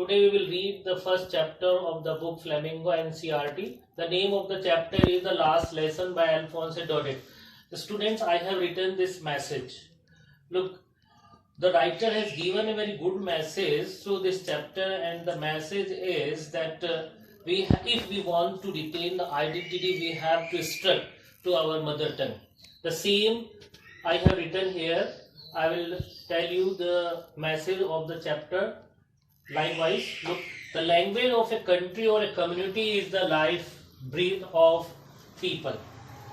today we will read the first chapter of the book Flamingo Ncert. The name of the chapter is The Last Lesson by Alphonse Daudet. The students, I have written this message. Look, the writer has given a very good message through this chapter, and the message is that if we want to retain the identity, we have to stick to our mother tongue. The same I have written here. I will tell you the message of the chapter. Likewise, look, the language of a country or a community is the life breath of people.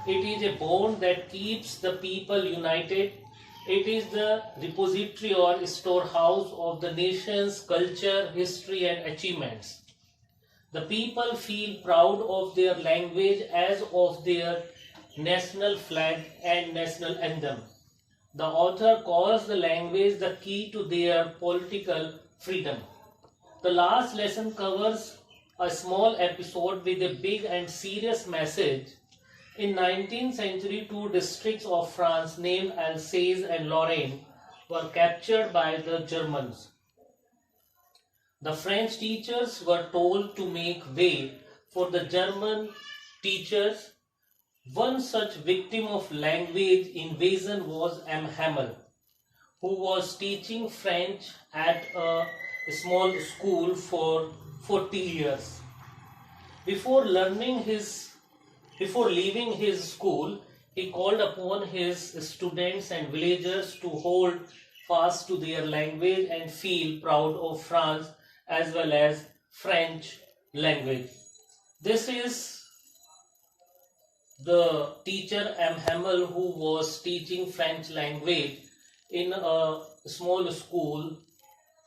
It is a bond that keeps the people united. It is the repository or storehouse of the nation's culture, history, and achievements. The people feel proud of their language as of their national flag and national anthem. The author calls the language the key to their political freedom. The last lesson covers a small episode with a big and serious message. In 19th century, two districts of France named Alsace and Lorraine were captured by the Germans. The French teachers were told to make way for the German teachers. One such victim of language invasion was M. Hamel, who was teaching French at a small school for 40 years. Before leaving his school, he called upon his students and villagers to hold fast to their language and feel proud of France as well as French language. This is the teacher M. Hamel, who was teaching French language in a small school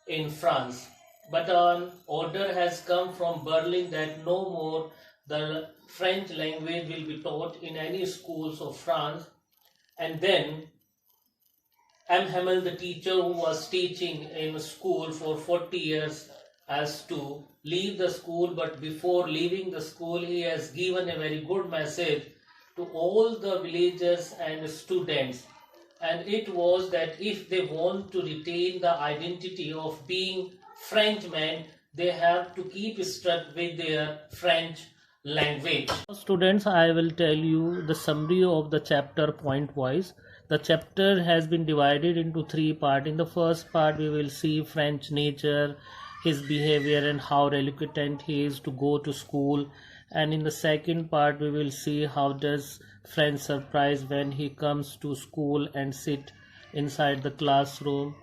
in France. But an order has come from Berlin that no more the French language will be taught in any schools of France. And then M. Hamel, the teacher who was teaching in a school for 40 years, has to leave the school. But before leaving the school, he has given a very good message to all the villagers and students. And it was that if they want to retain the identity of being Frenchmen, they have to keep stuck with their French language. Students, I will tell you the summary of the chapter point wise. The chapter has been divided into three parts. In the first part, we will see French nature, his behavior, and how reluctant he is to go to school. And in the second part, we will see how does French surprise when he comes to school and sit inside the classroom.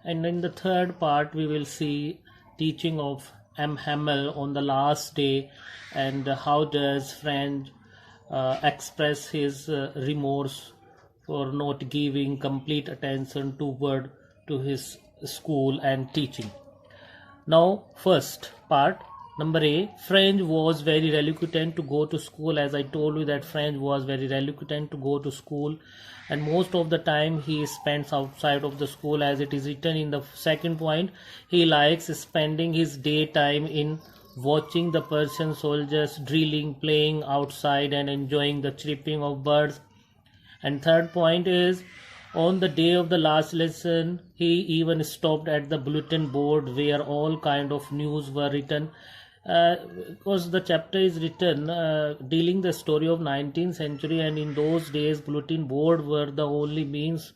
And in the third part, we will see teaching of M. Hamel on the last day, and how does French express his remorse for not giving complete attention to his school and teaching. Now, first part, number A, French was very reluctant to go to school. As I told you that French was very reluctant to go to school, and most of the time he spends outside of the school. As it is written in the second point, he likes spending his daytime in watching the Persian soldiers drilling, playing outside, and enjoying the chirping of birds. And third point is, on the day of the last lesson, he even stopped at the bulletin board where all kind of news were written. Because the chapter is written dealing the story of 19th century, and in those days bulletin board were the only means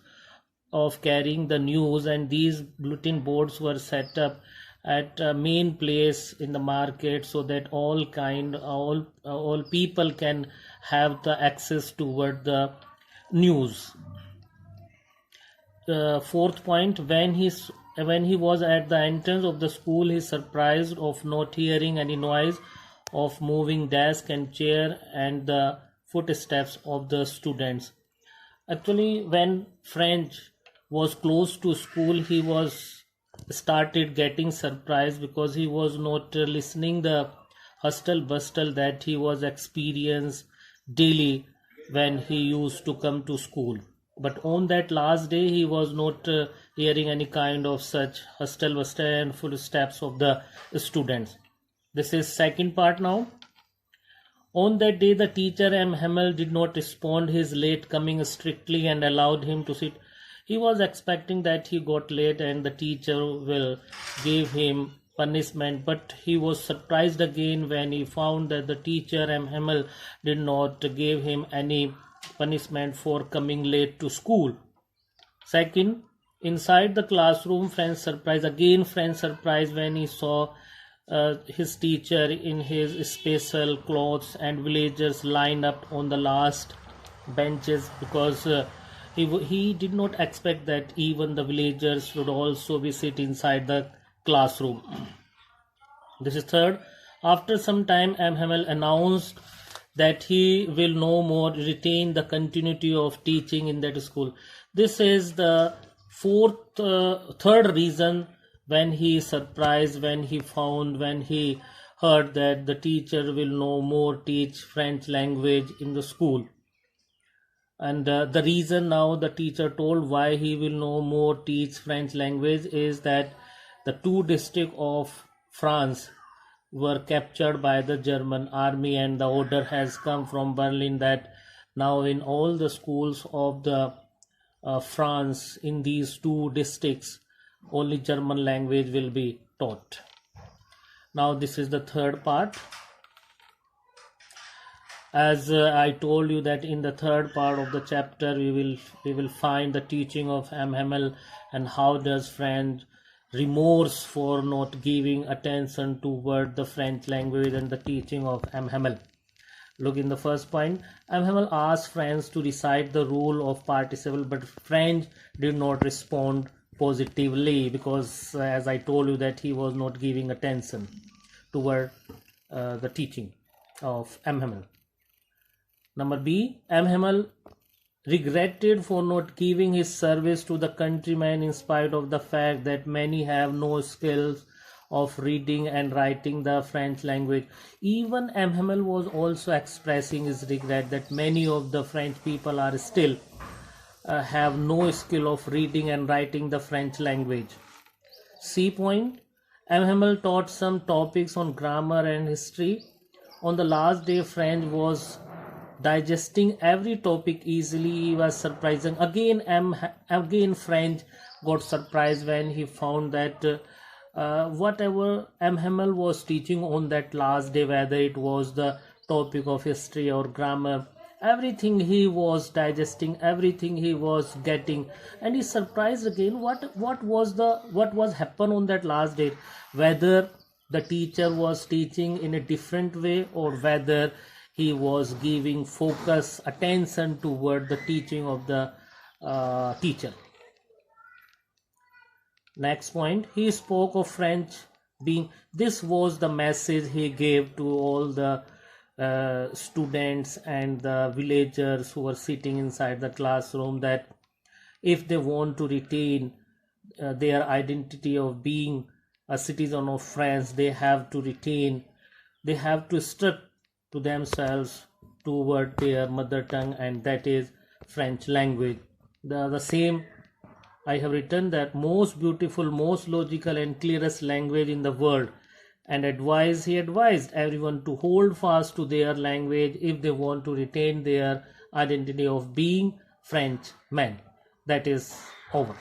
of carrying the news, and these bulletin boards were set up at a main place in the market so that all people can have the access toward the news. Fourth point, when he was at the entrance of the school, he surprised of not hearing any noise of moving desk and chair and the footsteps of the students. Actually, when French was close to school, he was started getting surprised because he was not listening the hustle bustle that he was experienced daily when he used to come to school. But on that last day, he was not hearing any kind of such hustle bustle and footsteps of the students. This is second part now. On that day, the teacher M. Hamel did not respond his late coming strictly and allowed him to sit. He was expecting that he got late and the teacher will give him punishment, but he was surprised again when he found that the teacher M. Hamel did not give him any punishment for coming late to school. Second, inside the classroom, French surprised when he saw his teacher in his special clothes and villagers lined up on the last benches, because he did not expect that even the villagers would also be sit inside the classroom. This is third. After some time, M. Hamel announced that he will no more retain the continuity of teaching in that school. This is the third reason when he surprised, when he heard that the teacher will no more teach French language in the school. And the reason now the teacher told why he will no more teach French language is that the 2 districts of France were captured by the German army, and the order has come from Berlin that now in all the schools of the France in these 2 districts only German language will be taught. Now this is the third part. As I told you that in the third part of the chapter we will find the teaching of M. Hamel and how does French remorse for not giving attention toward the French language and the teaching of M. Hamel. Look in the first point. M. Hamel asked French to recite the rule of participle, but French did not respond positively because as I told you that he was not giving attention toward the teaching of M. Hamel. Number B, M. Hamel regretted for not giving his service to the countrymen in spite of the fact that many have no skills of reading and writing the French language. Even M. Hamel was also expressing his regret that many of the French people are still have no skill of reading and writing the French language. C point, M. Hamel taught some topics on grammar and history. On the last day, French was digesting every topic easily. He was surprising. Again French got surprised when he found that whatever M. Hamel was teaching on that last day, whether it was the topic of history or grammar, everything he was digesting, everything he was getting, and he surprised again what was happened on that last day, whether the teacher was teaching in a different way or whether he was giving focus attention toward the teaching of the teacher. Next point, he spoke of French being, this was the message he gave to all the students and the villagers who were sitting inside the classroom, that if they want to retain their identity of being a citizen of France, they have to stick to themselves toward their mother tongue, and that is French language. The same I have written, that most beautiful, most logical and clearest language in the world, and he advised everyone to hold fast to their language if they want to retain their identity of being French men. That is over.